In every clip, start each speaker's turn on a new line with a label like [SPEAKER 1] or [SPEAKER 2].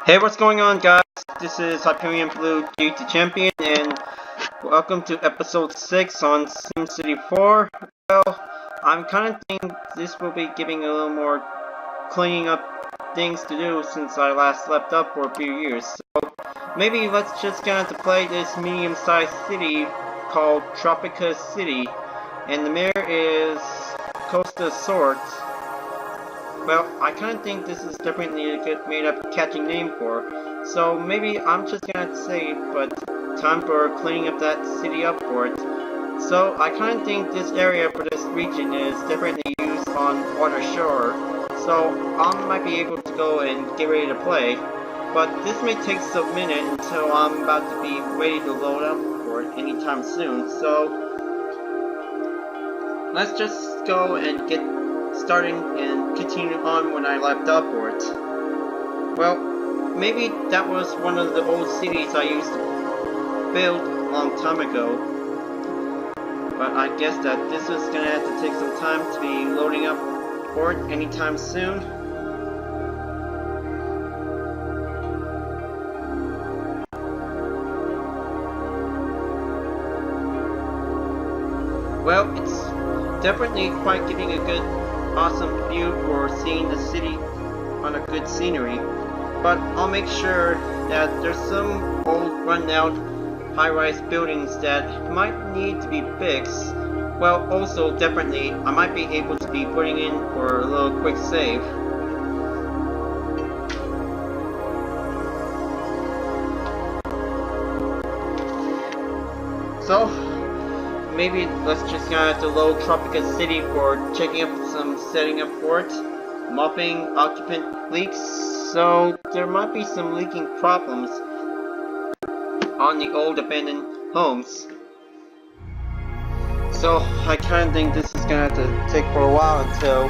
[SPEAKER 1] Hey, what's going on, guys? This is Hyperion-Blue-GT Champion, and welcome to episode 6 on Simcity 4. Well, I'm kind of thinking this will be giving a little more cleaning up things to do since I last slept up for a few years. So maybe let's just get to play this medium-sized city called Tropica City, and the mayor is Costa Sort. Well, I kind of think this is definitely a good made-up catchy name for, so maybe I'm just gonna say, but time for cleaning up that city up for it. So I kind of think this area for this region is definitely used on water shore, so I might be able to go and get ready to play, but this may take a minute until I'm about to be ready to load up for it anytime soon, so let's just go and get starting and continue on when I left up for it. Well, maybe that was one of the old cities I used to build a long time ago, but I guess that this is gonna have to take some time to be loading up for it anytime soon. Well, it's definitely quite giving a good awesome view for seeing the city on a good scenery, but I'll make sure that there's some old run-out high-rise buildings that might need to be fixed. Well, also definitely I might be able to be putting in for a little quick save. So maybe let's just go to load Tropica City for checking up some setting up for it. Mopping occupant leaks, so there might be some leaking problems on the old abandoned homes. So I kinda think this is gonna have to take for a while until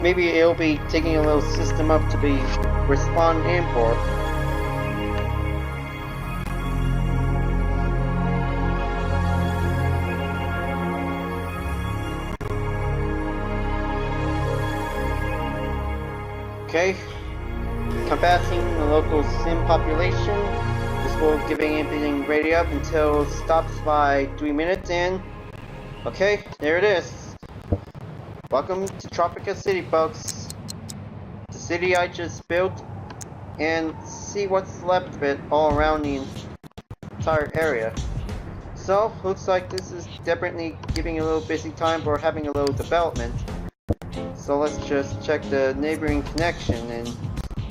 [SPEAKER 1] maybe it'll be taking a little system up to be responding in for. Okay, compassing the local sim population. This will giving everything ready up until it stops by 3 minutes in. Okay, there it is. Welcome to Tropica City, folks. The city I just built, and see what's left of it all around the entire area. So, looks like this is definitely giving a little busy time for having a little development. So let's just check the neighboring connection, and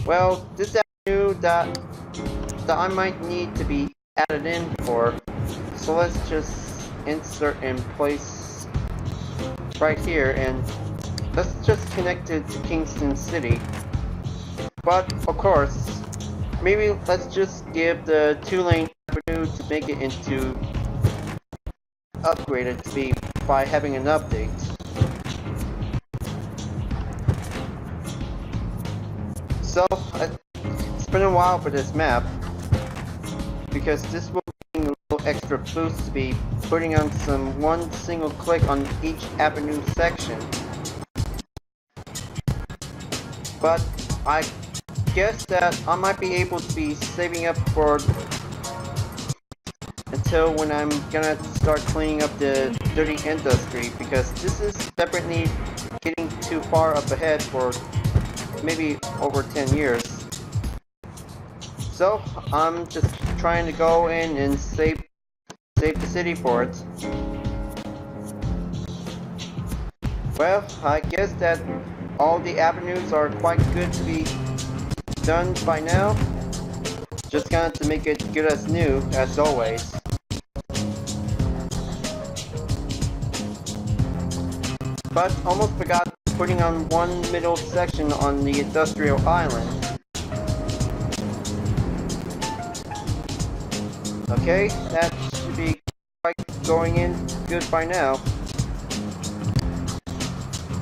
[SPEAKER 1] well, this avenue that I might need to be added in for. So let's just insert in place right here, and let's just connect it to Kingston City. But of course, maybe let's just give the 2-lane avenue to make it into upgraded to be by having an update. So, it's been a while for this map, because this will be a little extra boost to be putting on some one single click on each avenue section. But I guess that I might be able to be saving up for until when I'm gonna start cleaning up the dirty industry, because this is definitely getting too far up ahead for maybe over 10 years. So I'm just trying to go in and save the city for it. Well, I guess that all the avenues are quite good to be done by now. Just got to make it good as new, as always. But almost forgot putting on one middle section on the industrial island. Okay, that should be quite going in good by now.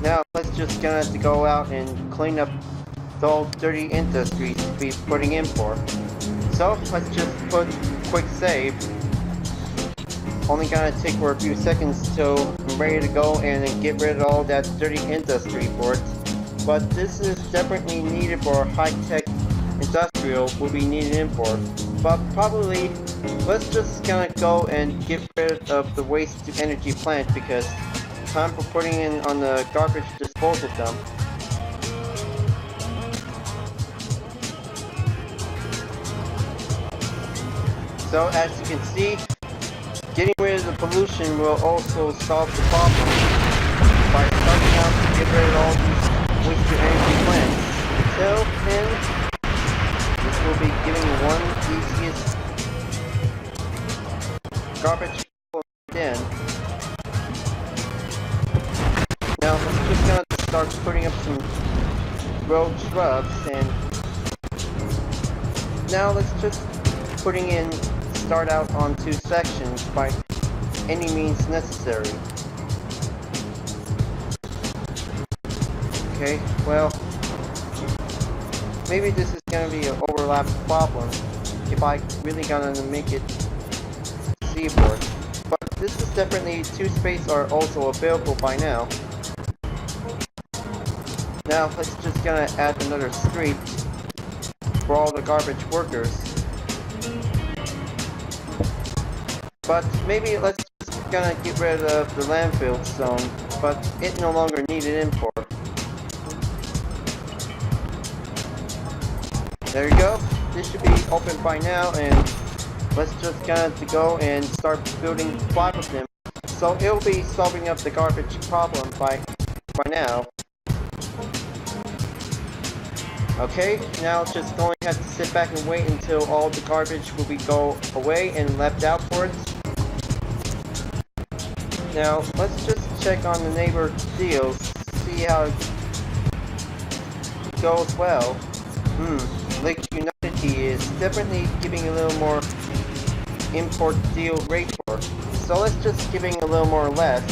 [SPEAKER 1] Now let's just gonna have to go out and clean up the old dirty industries to be putting in for. So let's just put quick save. Only gonna take for a few seconds till I'm ready to go and get rid of all that dirty industry for it. But this is definitely needed for high-tech industrial will be needed import. But probably, let's just gonna go and get rid of the waste to energy plant because time for putting in on the garbage disposal dump. So as you can see, getting rid of the pollution will also solve the problem by starting out to get rid of all these waste to energy plants. Until then, this will be giving one easiest garbage in. Now let's just gonna start putting up some road shrubs, and now let's just putting in start out on 2 sections by any means necessary. Okay, well, maybe this is gonna be an overlap problem if I really gonna make it seaboard. But this is definitely 2 spaces are also available by now. Now let's just gonna add another street for all the garbage workers. But maybe let's just gonna get rid of the landfill zone, but it no longer needed import. There you go. This should be open by now, and let's just gonna go and start building 5 of them. So it'll be solving up the garbage problem by now. Okay, now just going to have to sit back and wait until all the garbage will be go away and left out for it. Now, let's just check on the neighbor deals, see how it goes well. Lake Unity is definitely giving a little more import deal rate for. So let's just giving a little more or less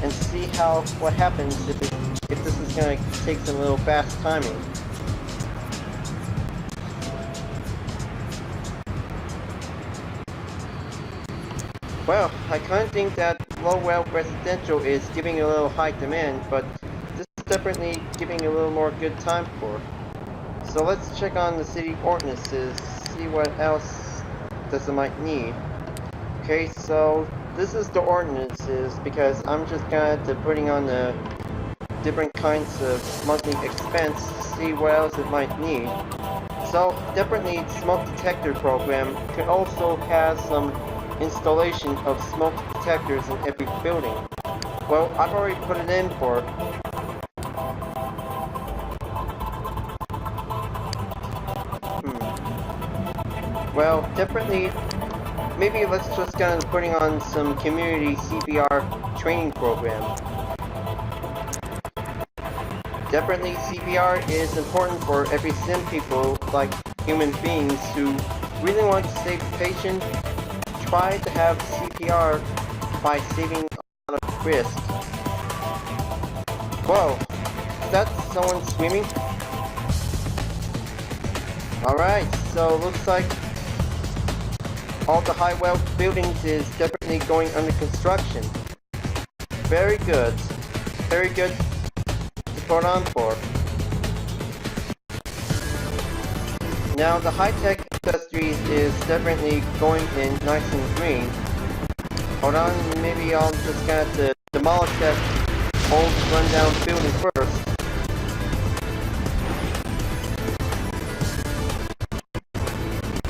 [SPEAKER 1] and see what happens if this is gonna take some little fast timing. Well, I kinda think that low-well residential is giving a little high demand, but this is definitely giving a little more good time for. So let's check on the city ordinances, see what else does it might need. Okay, so this is the ordinances because I'm just gonna have to putting on the different kinds of monthly expense to see what else it might need. So definitely smoke detector program could also have some installation of smoke detectors in every building. Well, I've already put it in for. Well, definitely, maybe let's just kind of putting on some community CPR training program. Definitely CPR is important for every sim people, like human beings who really want to save the patient. Try to have CPR by saving a lot of risk. Whoa, is that someone screaming? Alright, so looks like all the high-wealth buildings is definitely going under construction. Very good. Very good to put on for. Now the high-tech industries is definitely going in nice and green. Hold on, maybe I'll just have to demolish that old rundown building first.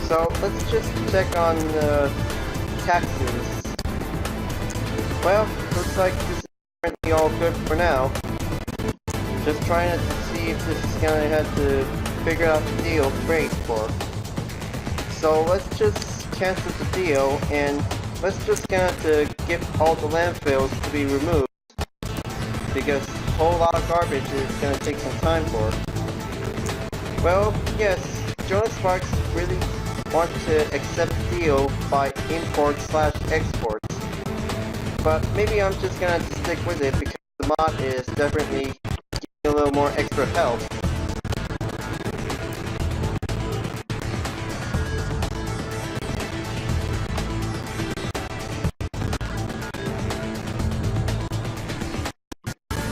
[SPEAKER 1] So let's just check on the taxes. Well, looks like this is currently all good for now. Just trying to see if this is gonna have to figure out the deal rate for. So let's just cancel the deal and let's just gonna have to get all the landfills to be removed because a whole lot of garbage is gonna take some time for. Well, yes, Jonas Sparks really want to accept the deal by import/exports, but maybe I'm just gonna have to stick with it because the mod is definitely giving a little more extra help.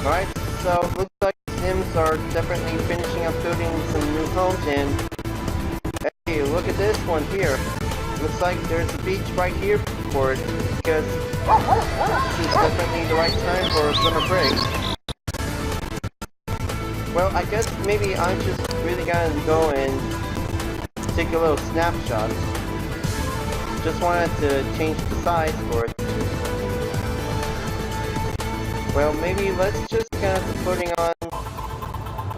[SPEAKER 1] Alright, so looks like Sims are definitely finishing up building some new homes, and look at this one here. Looks like there's a beach right here for it, because this is definitely the right time for a summer break. Well, I guess maybe I'm just really gonna go and take a little snapshot. Just wanted to change the size for it. Well, maybe let's just kind of putting on,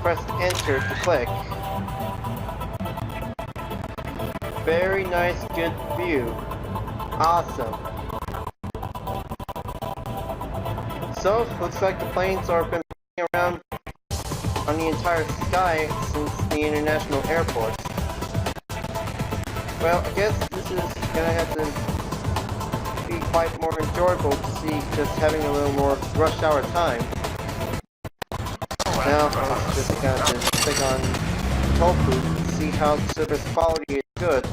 [SPEAKER 1] press enter to click. Very nice, good view. Awesome. So, looks like the planes are been flying around on the entire sky since the international airports. Well, I guess this is gonna have to be quite more enjoyable to see just having a little more rush hour time. Now, I'm just gonna have to click on toll booth to see how the service quality is good.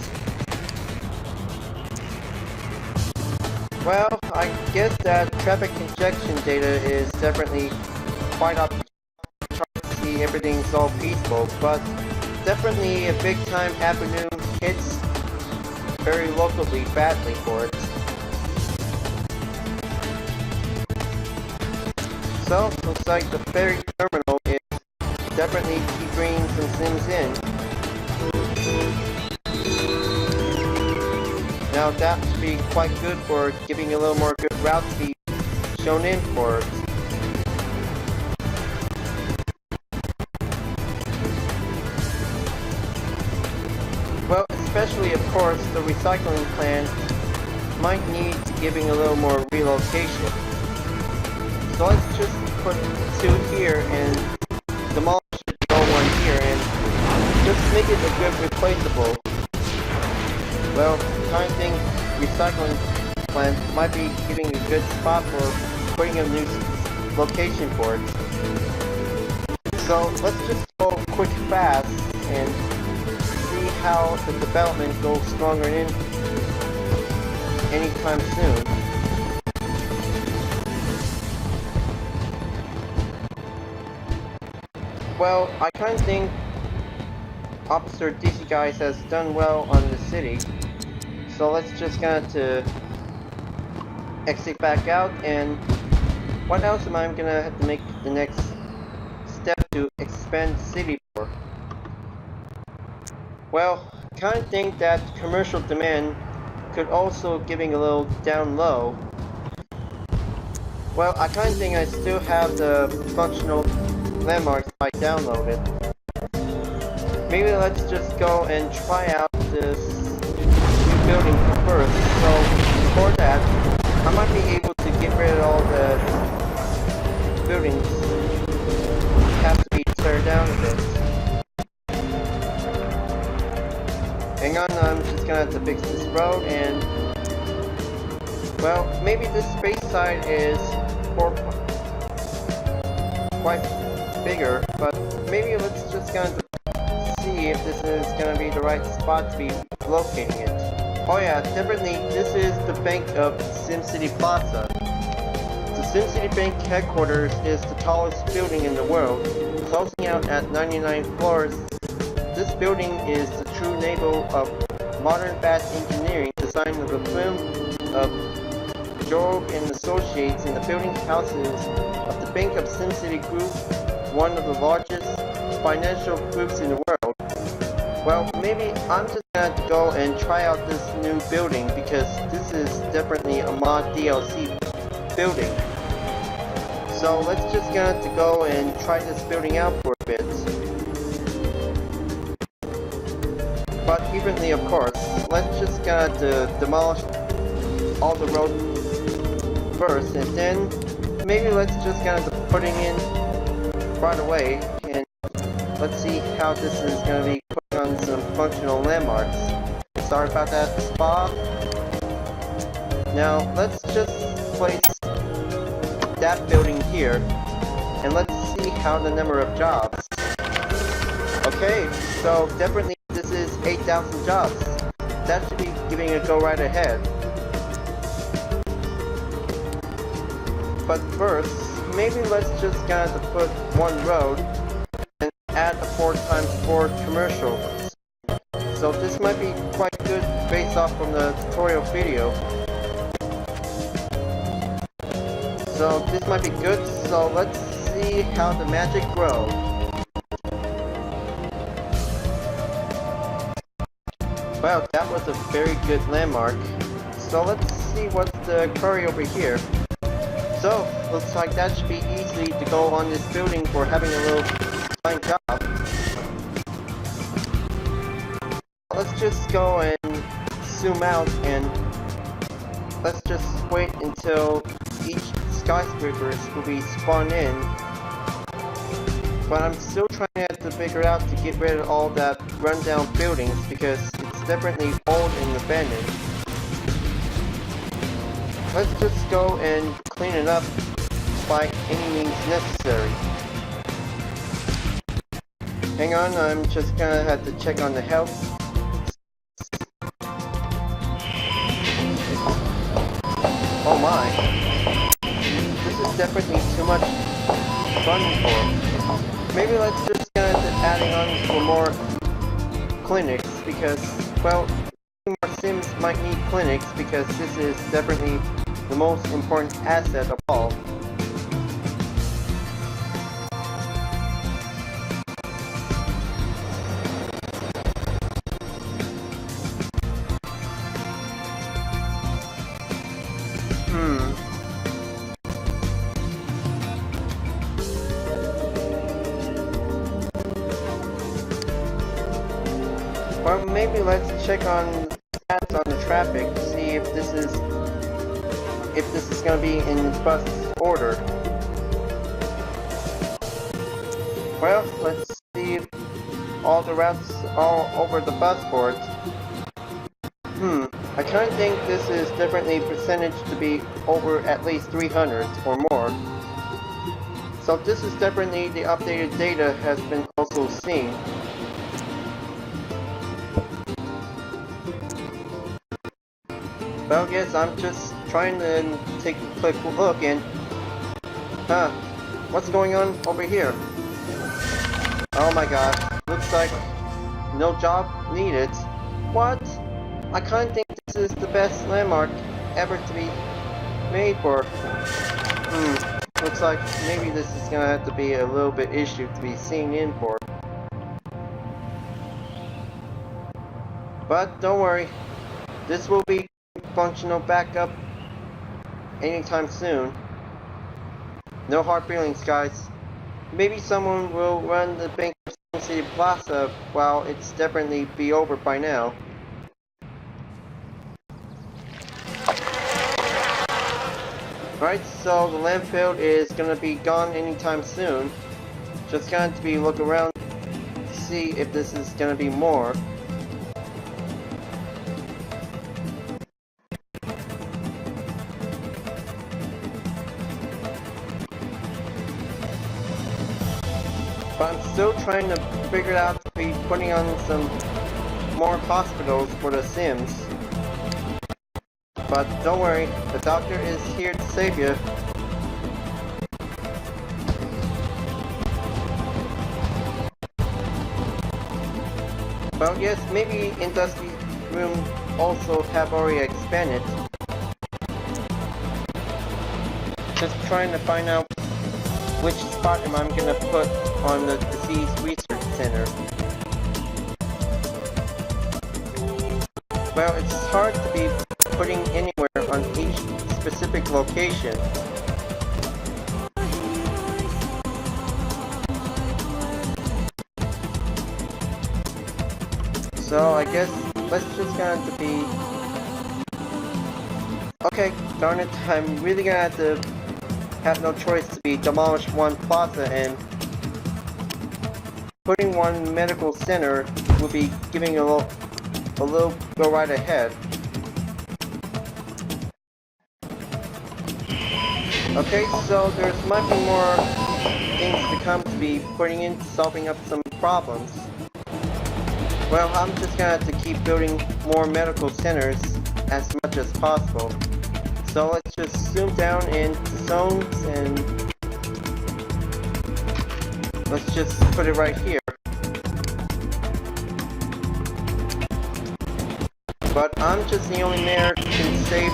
[SPEAKER 1] Well, I guess that traffic congestion data is definitely quite up to try to see everything's all peaceful, but definitely a big time afternoon hits very locally badly for it. So, looks like the ferry terminal is definitely keep bringing some sims in. Now that should be quite good for giving a little more good route speed shown in for it. Well, especially of course the recycling plant might need giving a little more relocation. So let's just put 2 here and demolish the old one here and just make it a good replaceable. Well, I think recycling plant might be giving a good spot for putting a new location for it. So let's just go quick fast and see how the development goes stronger in anytime soon. Well, I kind of think Officer DC Guys has done well on the city. So let's just kind of exit back out, and what else am I gonna have to make the next step to expand the city for? Well, I kind of think that commercial demand could also giving a little down low. Well, I kind of think I still have the functional landmarks I downloaded. Maybe let's just go and try out this new building first. So for that, I might be able to get rid of all the buildings. Have to be teared down a bit. Hang on, I'm just gonna have to fix this road, and well, maybe this space side is quite bigger, but maybe let's just kind of see if this is gonna be the right spot to be locating it. Oh yeah, definitely, this is the bank of Simcity Plaza. The Simcity Bank headquarters is the tallest building in the world, closing out at 99 floors. This building is the true navel of modern fast engineering, designed with a firm of Job and Associates, and the building houses of the Bank of Simcity Group, one of the largest financial groups in the world. Well, maybe I'm just gonna go and try out this new building, because this is definitely a mod DLC building. So let's just gonna go and try this building out for a bit. But evenly, of course, let's just gonna demolish all the road first, and then maybe let's just gonna putting in right away, and let's see how this is gonna be putting on some functional landmarks. Sorry about that, spa. Now let's just place that building here, and let's see how the number of jobs. Okay, so definitely this is 8,000 jobs. That should be giving a go right ahead. But first, maybe let's just kind of put one road and add a 4x4 commercial so this might be quite good based off from the tutorial video. So this might be good, so let's see how the magic grows. Wow, that was a very good landmark. So let's see what's the query over here. So, looks like that should be easy to go on this building for having a little fine job. Let's just go and zoom out and let's just wait until each skyscraper will be spawned in. But I'm still trying to figure out to get rid of all that rundown buildings because it's definitely old and abandoned. Let's just go and clean it up by any means necessary. Hang on, I'm just gonna have to check on the health. Oh my. This is definitely too much fun for. Maybe let's just get adding on for more clinics because, well, more Sims might need clinics because this is definitely the most important asset of all. Well, maybe let's check on stats on the traffic to see if this is going to be in bus order. Well, let's see if all the routes all over the bus boards. I kind of think this is definitely percentage to be over at least 300 or more. So this is definitely the updated data has been also seen. Well, yes, I'm just trying to take a quick look and... what's going on over here? Oh my god, looks like no job needed. What? I kinda think this is the best landmark ever to be made for. Looks like maybe this is gonna have to be a little bit issue to be seen in for. But don't worry, this will be functional backup anytime soon. No hard feelings, guys. Maybe someone will run the bank of Simcity Plaza while it's definitely be over by now. Right, so the landfill is gonna be gone anytime soon. Just going to be look around to see if this is gonna be more. But I'm still trying to figure out to be putting on some more hospitals for the Sims. But don't worry, the doctor is here to save you. Well, yes, maybe industry room also have already expanded. Just trying to find out which spot am I gonna put on the Disease Research Center. Well, it's hard to be putting anywhere on each specific location. So I guess let's just going to be... Okay, darn it, I'm really gonna have to have no choice to be demolish one plaza and putting one medical center will be giving a little go right ahead. Okay, so there's might be more things to come to be putting in solving up some problems. Well, I'm just gonna have to keep building more medical centers as much as possible. So let's just zoom down into zones and let's just put it right here. But I'm just the only mayor who can save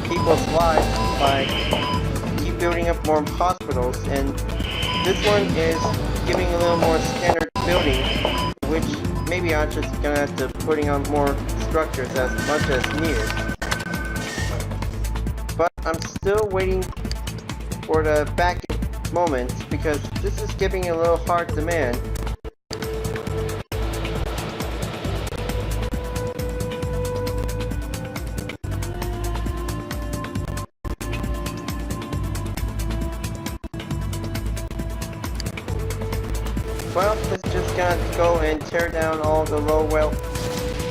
[SPEAKER 1] people's lives by keep building up more hospitals, and this one is giving a little more standard building, which maybe I'm just gonna have to putting on more structures as much as needed. But I'm still waiting for the back moment because this is giving a little hard demand. Well, let's just gonna go and tear down all the low-wealth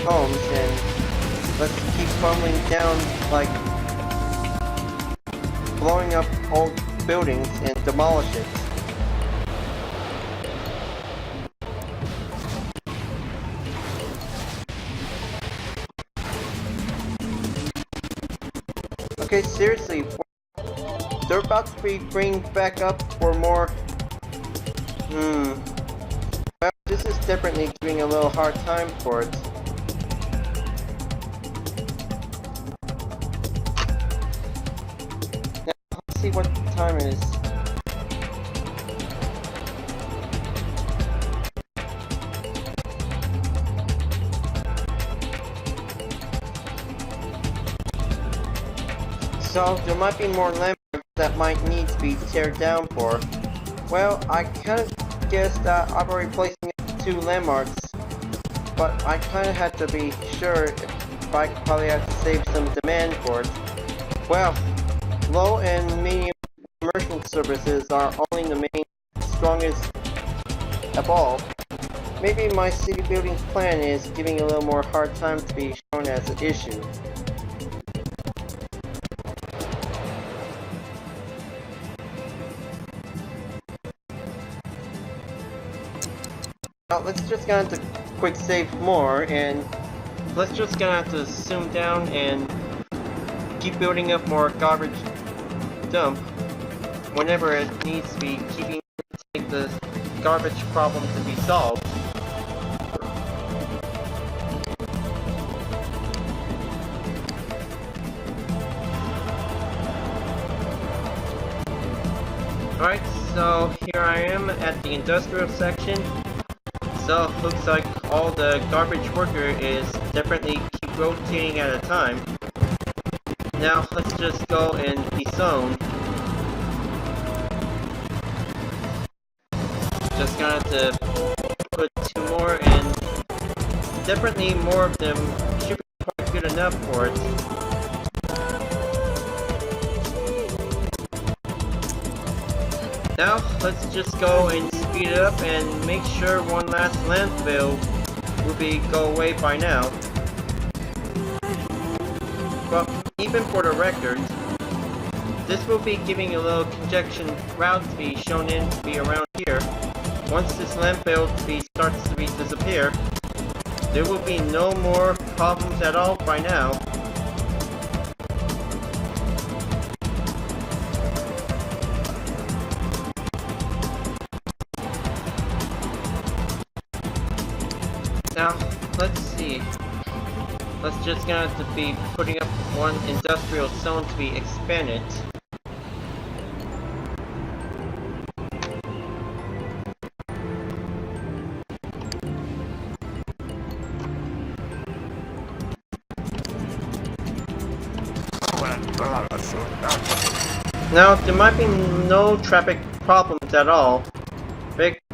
[SPEAKER 1] homes and let's keep fumbling down, like blowing up old buildings and demolish it. Okay, seriously, they're about to be bringing back up for more. Well, this is definitely giving a little hard time for it. Now, let's see what time it is. So, there might be more landmarks that might need to be teared down for. Well, I kind of guess that I've already placed 2 landmarks, but I kind of had to be sure if I probably have to save some demand for it. Well, low and medium commercial services are only the main strongest of all. Maybe my city building plan is giving a little more hard time to be shown as an issue. Now, let's just gonna have to quick save more, and let's just gonna have to zoom down and keep building up more garbage dump whenever it needs to be, keeping the garbage problem to be solved. Alright, so here I am at the industrial section. So, looks like all the garbage worker is definitely keep rotating at a time. Now, let's just go and dezone. Just gonna have to put 2 more, and definitely more of them should be quite good enough for it. Now, let's just go and speed it up and make sure one last landfill will go away by now. But even for the record, this will be giving a little conjunction route to be shown in to be around here. Once this landfill starts to disappear, there will be no more problems at all by now. Now, let's see. Let's just gonna have to be putting up one industrial zone to be expanded. Now, there might be no traffic problems at all,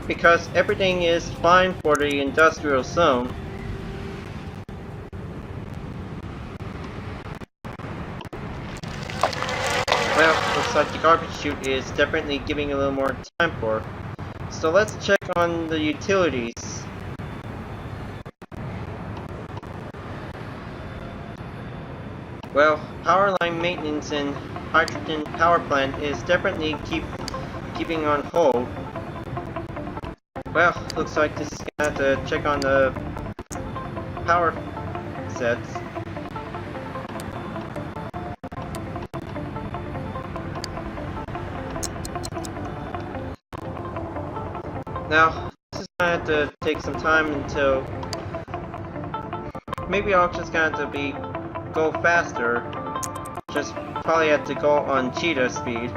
[SPEAKER 1] because everything is fine for the industrial zone. Well, looks like the garbage chute is definitely giving a little more time for. So let's check on the utilities. Well, power line maintenance and hydrogen power plant is definitely keeping on hold. Well, looks like this is gonna have to check on the power sets. Now, this is gonna have to take some time until maybe I'll just have to go faster. Just probably have to go on cheetah speed.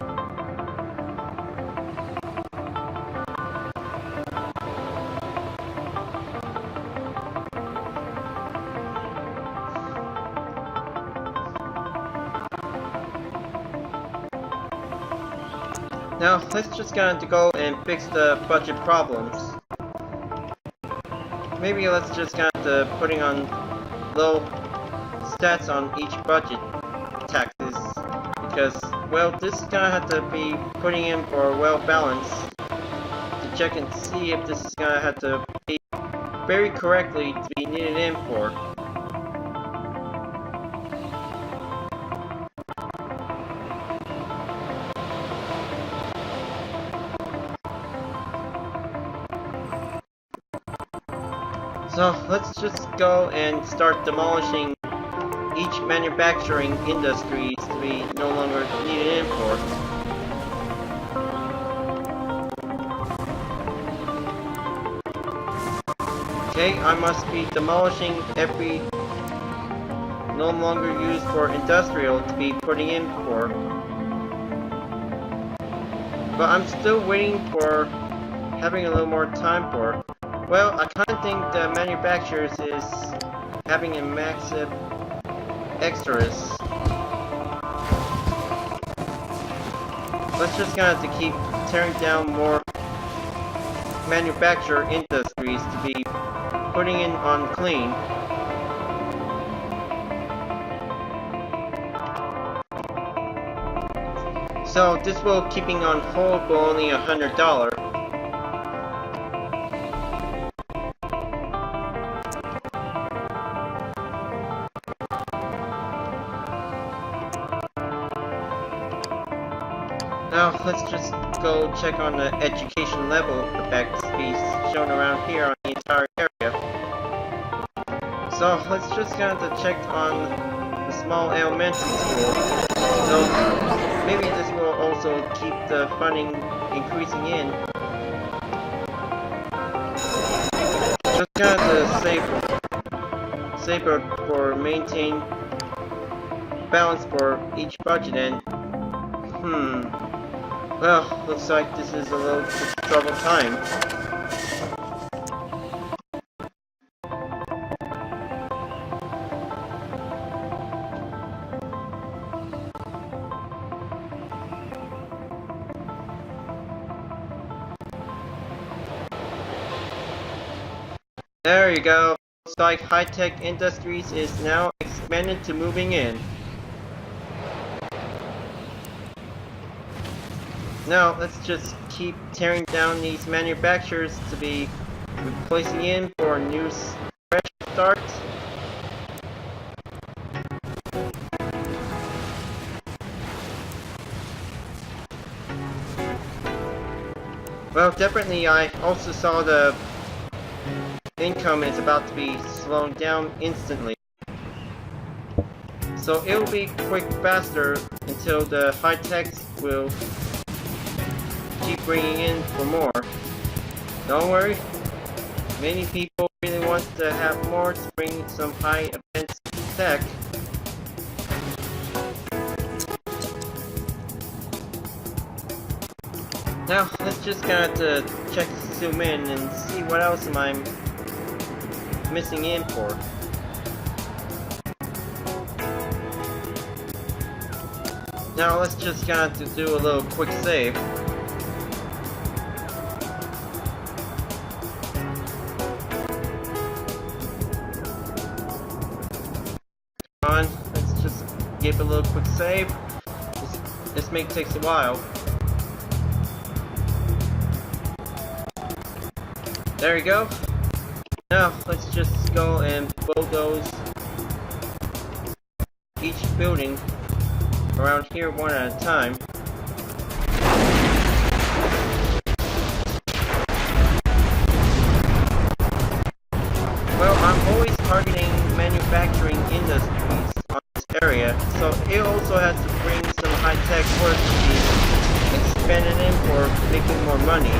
[SPEAKER 1] Now, let's just have to go and fix the budget problems. Maybe let's just have to putting on low stats on each budget taxes. Because, well, this is gonna have to be putting in for well balance to check and see if this is gonna have to be very correctly to be needed in for. So let's just go and start demolishing each manufacturing industries to be no longer needed in for. Okay, I must be demolishing every no longer used for industrial to be putting in for. But I'm still waiting for having a little more time for it. Well, I kinda think the manufacturers is having a massive extras. Let's just gonna have to keep tearing down more manufacturer industries to be putting in on clean. So this will keeping on hold for only $100. Now, let's just go check on the education level effects be shown around here on the entire area. So, let's just have to check on the small elementary school. So, maybe this will also keep the funding increasing in. Just kind of save for maintain balance for each budget and well, looks like this is a little trouble time. There you go. Looks like high-tech industries is now expanded to moving in. Now, let's just keep tearing down these manufacturers to be replacing in for a new fresh start. Well, definitely I also saw the income is about to be slowing down instantly. So it will be quick faster until the high-techs will keep bringing in for more. Don't worry, many people really want to have more to bring some high advanced tech. Now let's just have to zoom in and see what else am I missing in for. Now let's just have to do a little quick save. Let's just give a little quick save. This may take a while. There we go. Now let's just go and bulldoze each building around here one at a time. Well, I'm always targeting manufacturing industries on this area, so it also has to bring some high-tech work to be expanded in for making more money.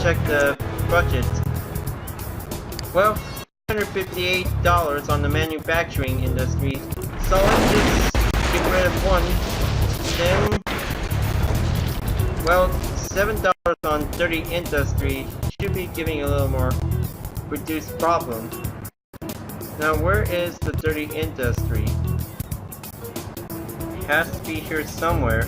[SPEAKER 1] check the budget. Well, $158 on the manufacturing industry, so let's just get rid of one. Then, well, $7 on dirty industry should be giving a little more reduced problem. Now, where is the dirty industry? It has to be here somewhere.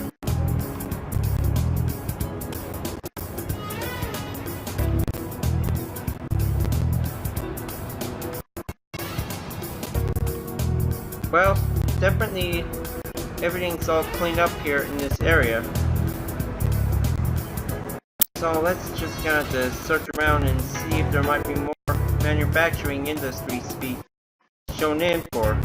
[SPEAKER 1] Well, definitely everything's all cleaned up here in this area. So let's just kind of search around and see if there might be more manufacturing industries to be shown in for.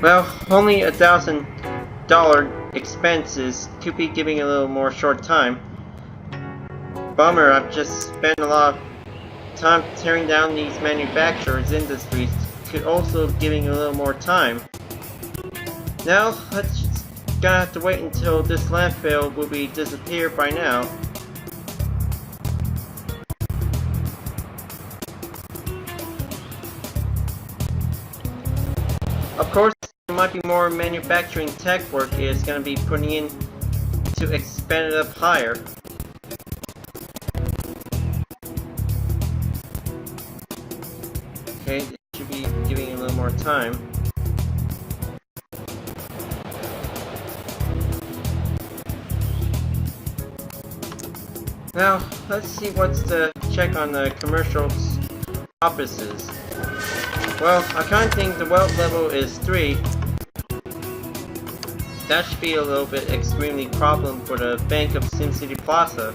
[SPEAKER 1] Well, only $1,000 expenses could be giving a little more short time. Bummer, I've just spent a lot of time tearing down these manufacturers' industries. Could also giving a little more time. Now, let's just gonna have to wait until this landfill will be disappeared by now. Of course, there might be more manufacturing tech work is gonna be putting in to expand it up higher. Okay, it should be giving a little more time. Now, let's see what's the check on the commercial offices. Well, I kind of think the wealth level is 3. That should be a little bit extremely problem for the Bank of Simcity Plaza.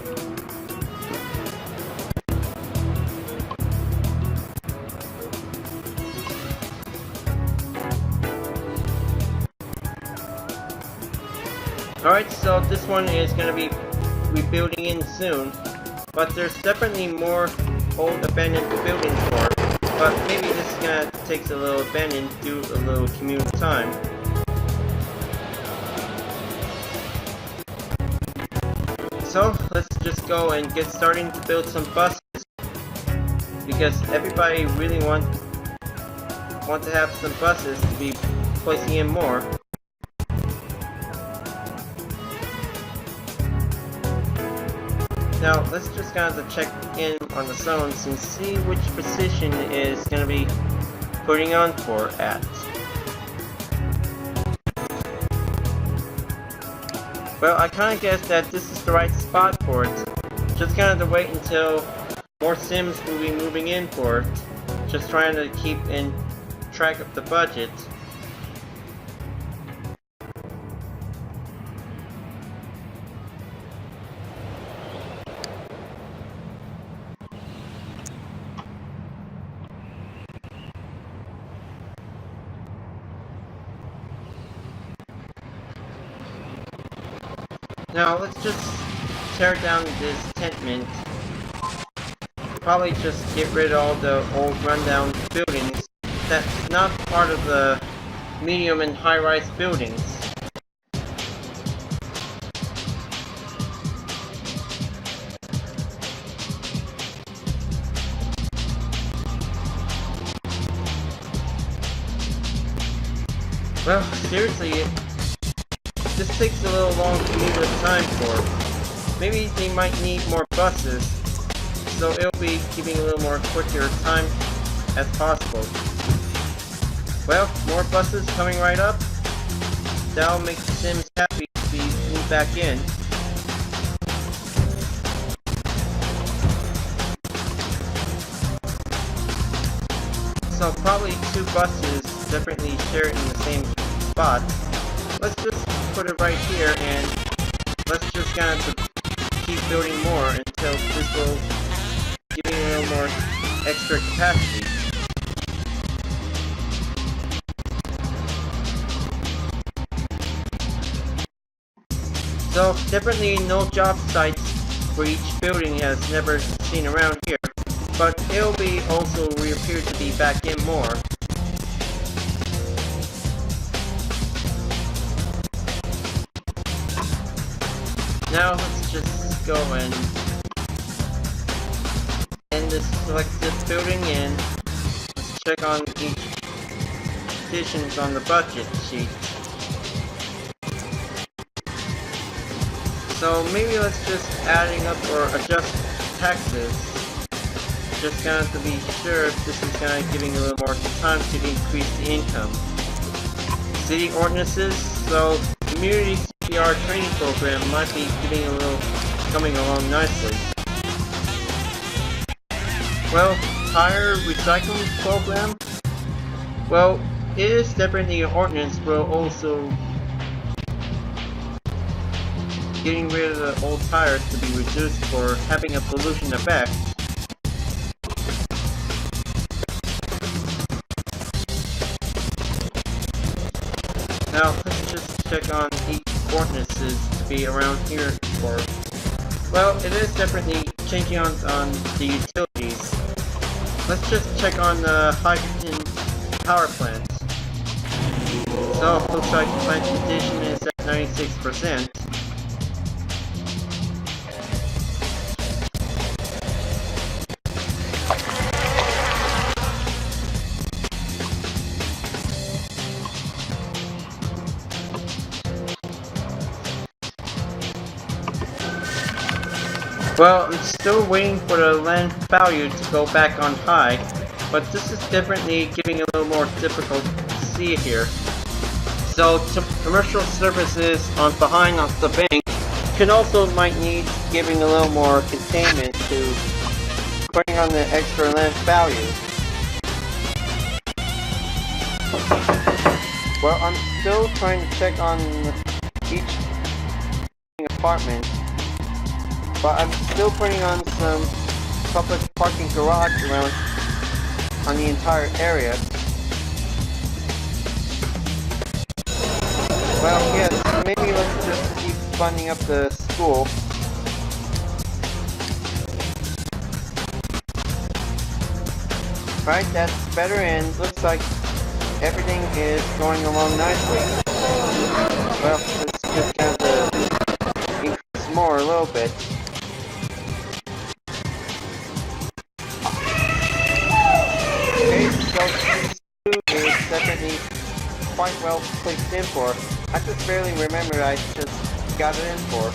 [SPEAKER 1] Alright, so this one is going to be rebuilding in soon, but there's definitely more old abandoned buildings for it, but maybe this is going to take a little abandoned due a little commute time. So let's just go and get starting to build some buses, because everybody really want to have some buses to be placing in more. Now, let's just kind of check in on the zones and see which position it is going to be putting on for at. Well, I kind of guess that this is the right spot for it. Just kind of to wait until more Sims will be moving in for it. Just trying to keep in track of the budget. Now, let's just tear down this tenement. Probably just get rid of all the old rundown buildings that's not part of the medium and high-rise buildings. Well, seriously, this takes a little long commute of time for. Maybe they might need more buses, so it'll be giving a little more quicker time as possible. Well, more buses coming right up. That'll make the Sims happy to be moved back in. So probably 2 buses definitely share it in the same spot. Let's just put it right here, and let's just kind of keep building more until this will give me a little more extra capacity. So definitely no job sites for each building has never seen around here, but it'll be also reappear to be back in more. Now let's just go and select this building and let's check on each additions on the budget sheet. So maybe let's just adding up or adjust taxes. Just gonna have to be sure if this is gonna giving a little more time to increase the income. City ordinances, so community CPR training program might be getting a little coming along nicely. Well, tire recycling program. Well, it is definitely an ordinance, but also getting rid of the old tires to be reduced for having a pollution effect. Now let's just check on each ordinances to be around here for. Well, it is definitely changing on the utilities. Let's just check on the hydrogen power plant. So it looks like plant condition is at 96%. Well, I'm still waiting for the land value to go back on high, but this is definitely getting a little more difficult to see here. So commercial services on behind on the bank can also might need giving a little more containment to putting on the extra land value. Well, I'm still trying to check on each apartment. But I'm still putting on some public parking garage around on the entire area. Well, yes, maybe let's just keep funding up the school. Right, that's better and looks like everything is going along nicely. Well, let's just have to increase more a little bit. Okay, so this is definitely quite well placed in for. I just barely remember I just got it in for.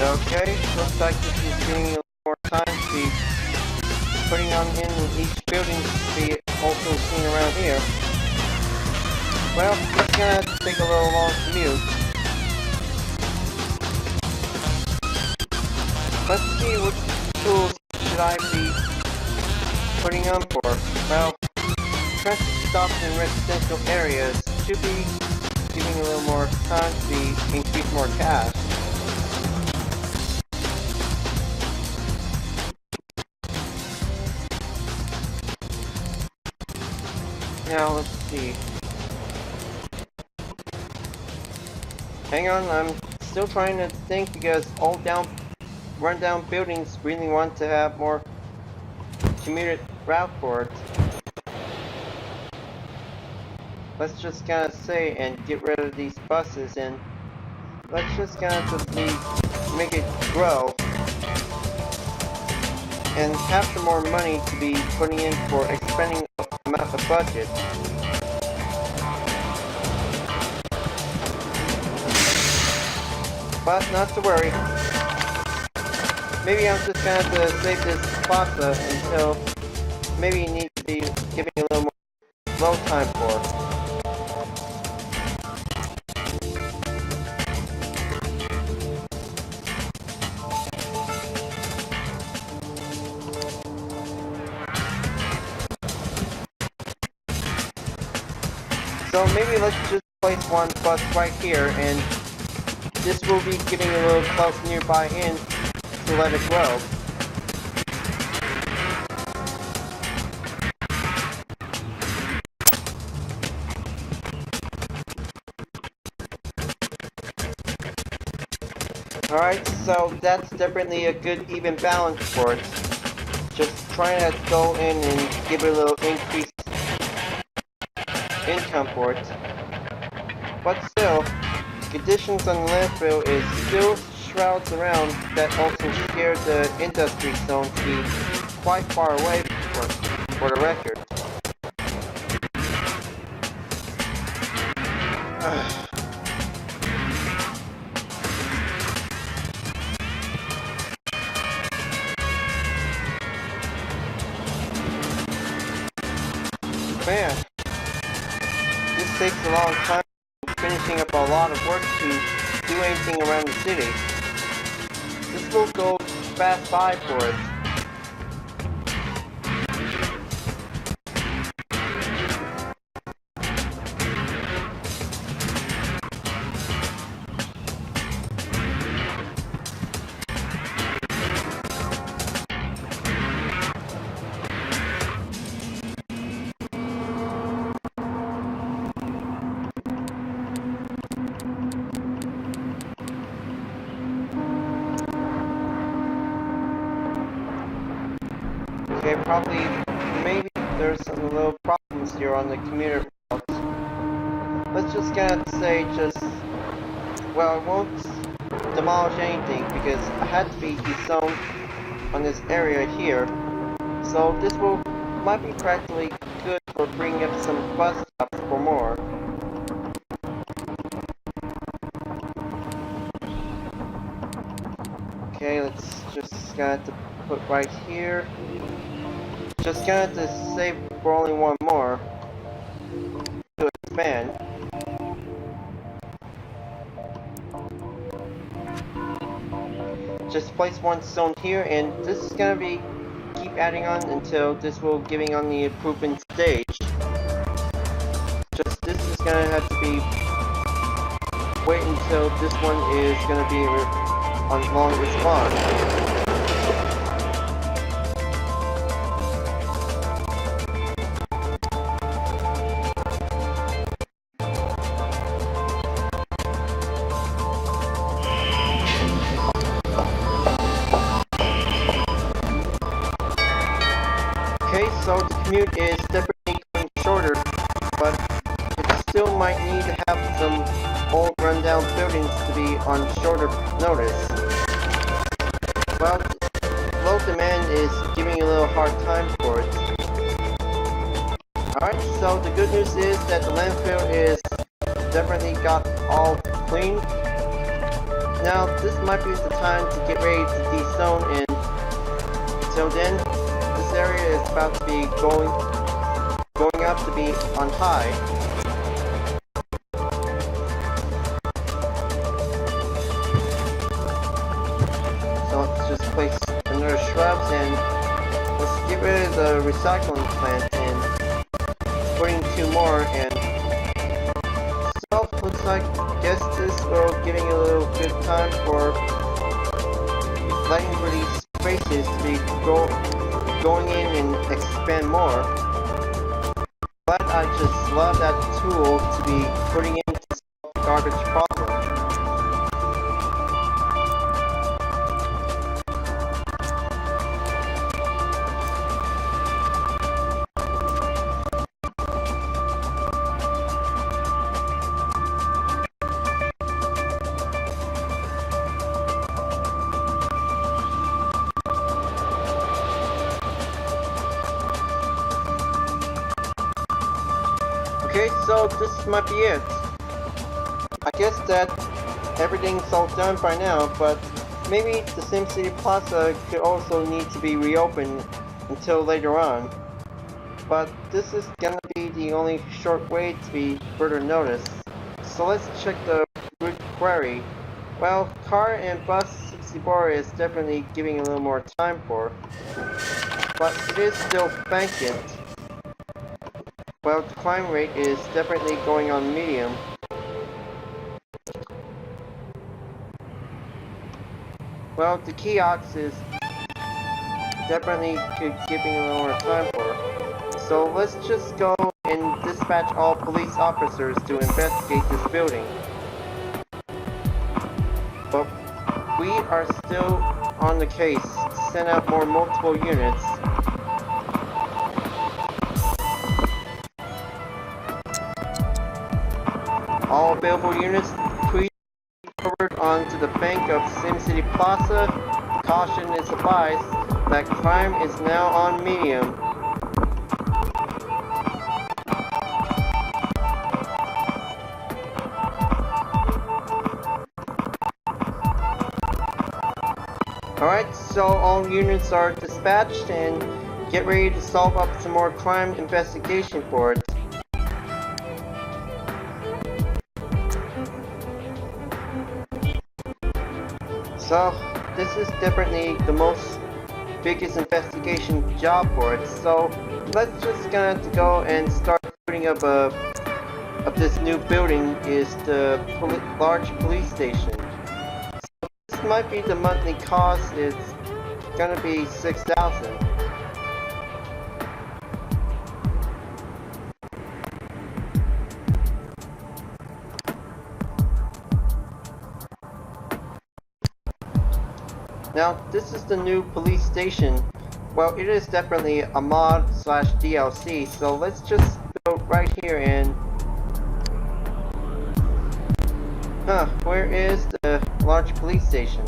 [SPEAKER 1] Okay, looks like this is getting a little more time to be putting on in each building to be also seen around here. Well, it's gonna take a little long commute. Let's see what tools should I be putting on for. Well, transit stops in residential areas should be giving a little more time to be increase more cash. Now let's see. Hang on, I'm still trying to think because old rundown buildings really want to have more commuter route for it. Let's just kinda say and get rid of these buses and let's just kinda make it grow and have some more money to be putting in for expending amount of budget. But not to worry. Maybe I'm just gonna have to save this plaza until maybe you need to be giving a little more load time for. So maybe let's just place one bus right here and this will be getting a little close nearby in to let it grow. Alright, so that's definitely a good even balance for it. Just trying to go in and give it a little increased income for it. But still, conditions on the landfill is still shrouds around that also share the industry zone to be quite far away for the record. Man, this takes a long time, finishing up a lot of work to do anything around the city. This will go fast by for us. Okay, probably, maybe there's some little problems here on the commuter belt. Let's just gonna say well, I won't demolish anything because I had to be dezoned on this area here. So this might be practically good for bringing up some bus stops for more. Okay, let's just gonna have to put right here. Just gonna have to save for only one more to expand. Just place one zone here, and this is gonna be keep adding on until this will giving on the improvement stage. Just this is gonna have to be wait until this one is gonna be on long response. Okay, so the commute is definitely going shorter, but it still might need to have some old rundown buildings to be on shorter notice. Well, low demand is giving you a little hard time for it. Alright, so the good news is that the landfill is definitely got all clean. Now, this might be the time to get ready to dezone, and until then, this area is about to be going up to be on high. So let's just place another shrubs, and let's get rid of the recycling plant and put in 2 more, and so looks like guess this will giving a little good time for letting for these spaces to be going in and expand more. But I just love that tool to be putting in to solve the garbage problem. Okay, so this might be it. I guess that everything's all done by now, but maybe the Simcity Plaza could also need to be reopened until later on. But this is gonna be the only short way to be further noticed. So let's check the route query. Well, car and bus 64 is definitely giving a little more time for, but it is still vacant. Well, the crime rate is definitely going on medium. Well, the kiosk is definitely giving a little more time for. So let's just go and dispatch all police officers to investigate this building. But we are still on the case. Send out more multiple units. All available units, please forward onto the bank of Simcity Plaza. Caution is advised that crime is now on medium. Alright, so all units are dispatched and get ready to solve up some more crime investigation for it. So, this is definitely the most biggest investigation job for it, so let's just gonna go and start putting up this new building is the large police station. So this might be the monthly cost, it's gonna be 6,000. Now, this is the new police station. Well, it is definitely a mod slash DLC, so let's just go right here and... where is the large police station?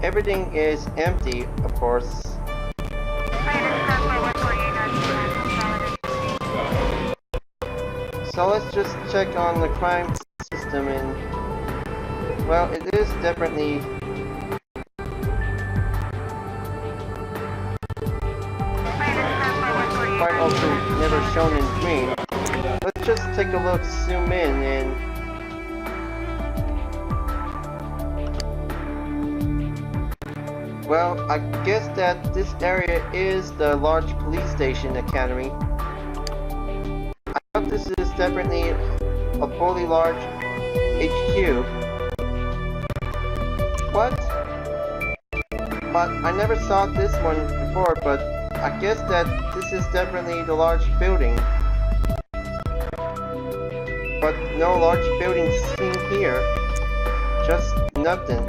[SPEAKER 1] Everything is empty, of course. So let's just check on the crime system and... well, it is definitely... quite also never shown in green. Let's just take a look, zoom in, and... well, I guess that this area is the large police station academy. I thought this is definitely a fully large HQ. What? But I never saw this one before, but I guess that this is definitely the large building. But no large building seen here. Just nothing.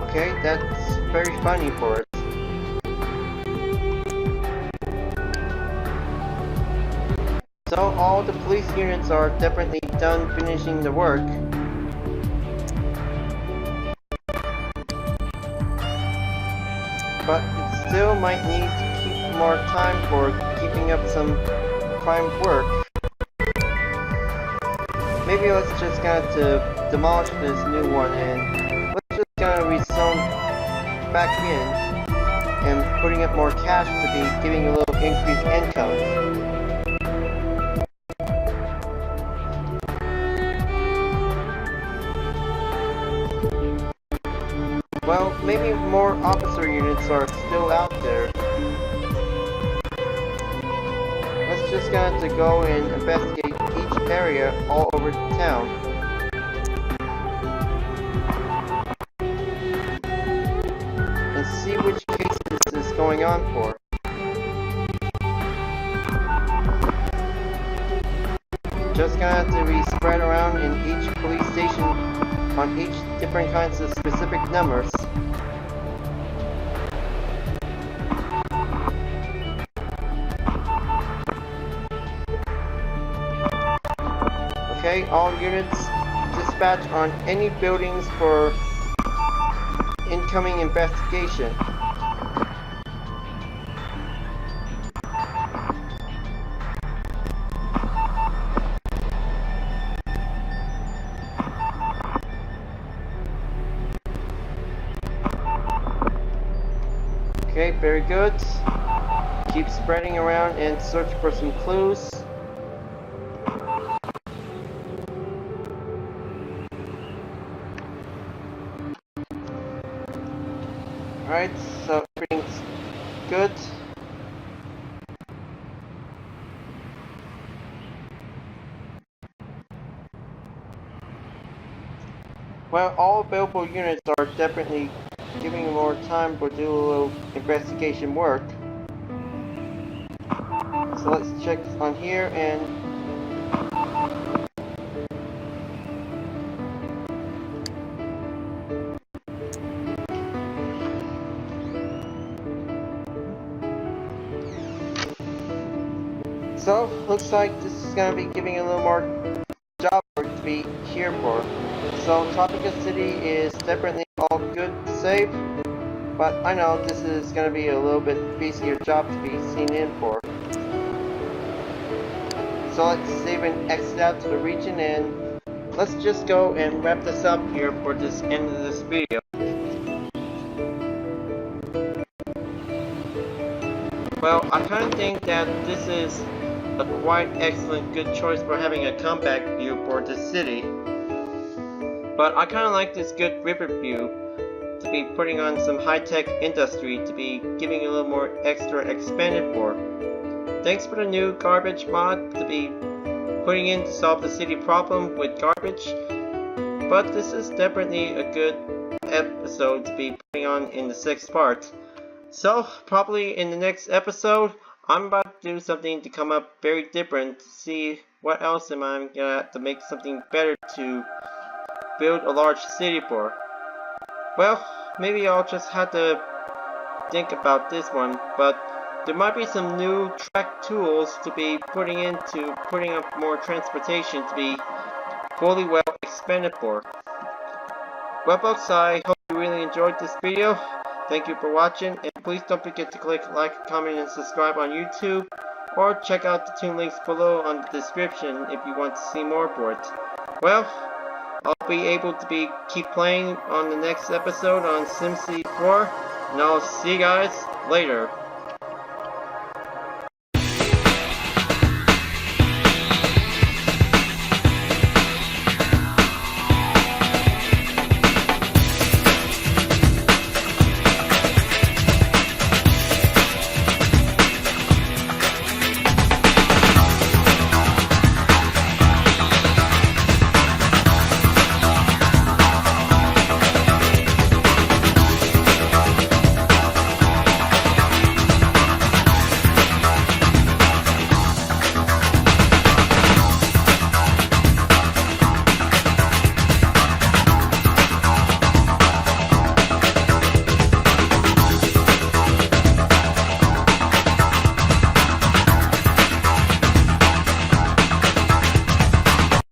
[SPEAKER 1] Okay, that's very funny for it. So all the police units are definitely done finishing the work. But it still might need to keep more time for keeping up some crime work. Maybe let's just to demolish this new one and let's just rezone back in and putting up more cash to be giving a little increased income. Well, maybe more officer units are still out there. Let's just to go and investigate each area all over town. And see which cases this is going on for. Just to be spread around in each police station on each different kinds of specific numbers. Okay, all units dispatch on any buildings for incoming investigation. Okay, very good. Keep spreading around and search for some clues. Alright, so everything's good. Well, all available units are definitely giving more time to do a little investigation work. So let's check on here and so looks like this is gonna be giving a little more job work to be here for. So Tropica City is definitely all good to save, but I know this is gonna be a little bit easier job to be seen in for. So let's save and exit out to the region, and let's just go and wrap this up here for this end of this video. Well, I kind of think that this is a quite excellent good choice for having a compact view for this city. But I kind of like this good river view to be putting on some high-tech industry to be giving a little more extra expanded for. Thanks for the new garbage mod to be putting in to solve the city problem with garbage. But this is definitely a good episode to be putting on in the 6th part. So, probably in the next episode, I'm about to do something to come up very different to see what else am I gonna have to make something better to build a large city for. Well, maybe I'll just have to think about this one, but there might be some new track tools to be putting up more transportation to be fully well expanded for. Well folks, I hope you really enjoyed this video. Thank you for watching, and please don't forget to click like, comment, and subscribe on YouTube, or check out the 2 links below on the description if you want to see more for it. Well, I'll be able to keep playing on the next episode on SimCity 4, and I'll see you guys later.